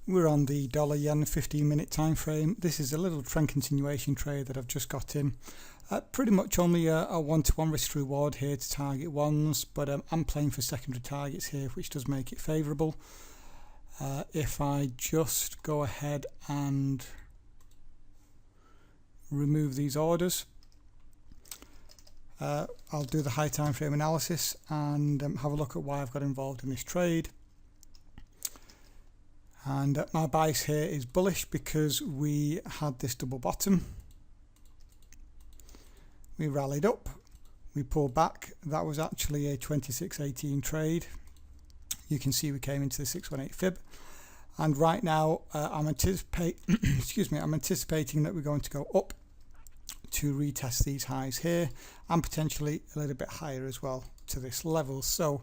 We're on the $yen 15-minute time frame. This is a little trend continuation trade that I've just got in. Pretty much only a 1-to-1 risk to reward here to target ones, but I'm playing for secondary targets here, which does make it favourable. If I just go ahead and remove these orders, I'll do the high time frame analysis and have a look at why I've got involved in this trade. And my bias here is bullish because we had this double bottom. We rallied up, we pulled back. That was actually a 26.18 trade. You can see we came into the 618 fib, and right now I'm anticipating that we're going to go up to retest these highs here and potentially a little bit higher as well to this level. So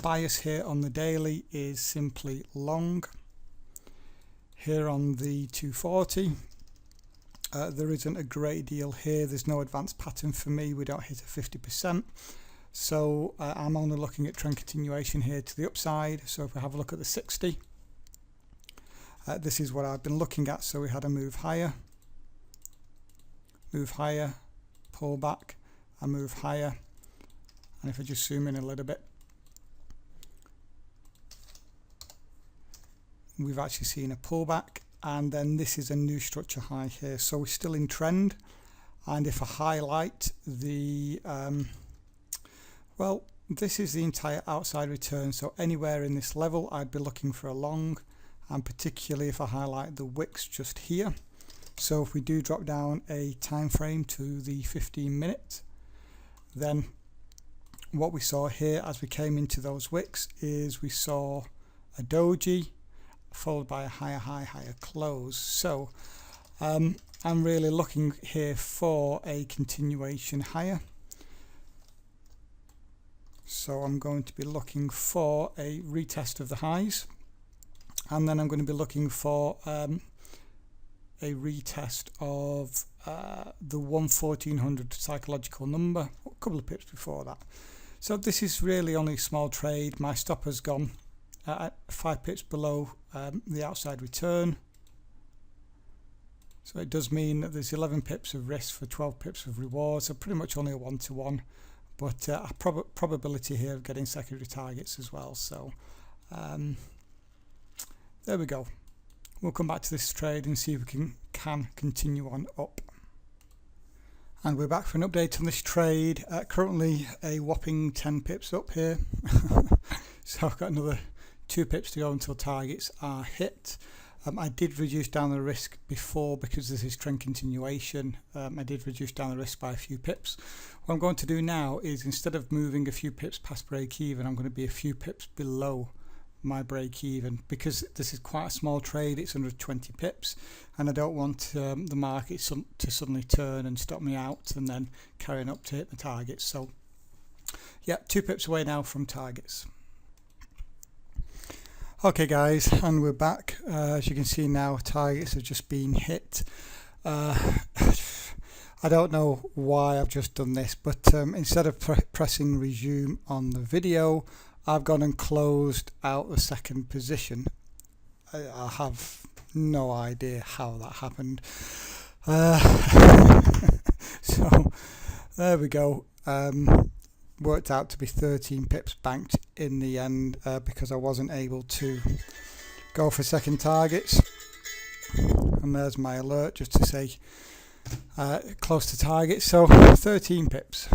bias here on the daily is simply long. Here on the 240, there isn't a great deal here. There's no advanced pattern for me. We don't hit a 50%. So I'm only looking at trend continuation here to the upside. So if we have a look at the 60, this is what I've been looking at. So we had a move higher, pull back, and move higher. And if I just zoom in a little bit, we've actually seen a pullback, and then this is a new structure high here. So we're still in trend. And if I highlight the well, this is the entire outside return, so anywhere in this level I'd be looking for a long, and particularly if I highlight the wicks just here. So if we do drop down a time frame to the 15-minute, then what we saw here as we came into those wicks is we saw a doji followed by a higher high, higher close. So I'm really looking here for a continuation higher. So I'm going to be looking for a retest of the highs, and then I'm going to be looking for a retest of the 1400 psychological number, a couple of pips before that. So this is really only a small trade. My stop has gone 5 pips below the outside return. So it does mean that there's 11 pips of risk for 12 pips of reward, so pretty much only a 1-to-1, but a probability here of getting secondary targets as well. So there we go. We'll come back to this trade and see if we can continue on up. And we're back for an update on this trade. Currently a whopping 10 pips up here. So I've got another 2 pips to go until targets are hit. I did reduce down the risk before because this is trend continuation. I did reduce down the risk by a few pips. What I'm going to do now is, instead of moving a few pips past break even, I'm going to be a few pips below my break even, because this is quite a small trade. It's under 20 pips, and I don't want the market to suddenly turn and stop me out and then carrying up to hit the targets. So yeah, 2 pips away now from targets. Okay guys, and we're back. As you can see now, targets have just been hit. I don't know why I've just done this, but instead of pressing resume on the video, I've gone and closed out the second position. I have no idea how that happened. So there we go. Worked out to be 13 pips banked in the end because I wasn't able to go for second targets. And there's my alert just to say close to target. So 13 pips.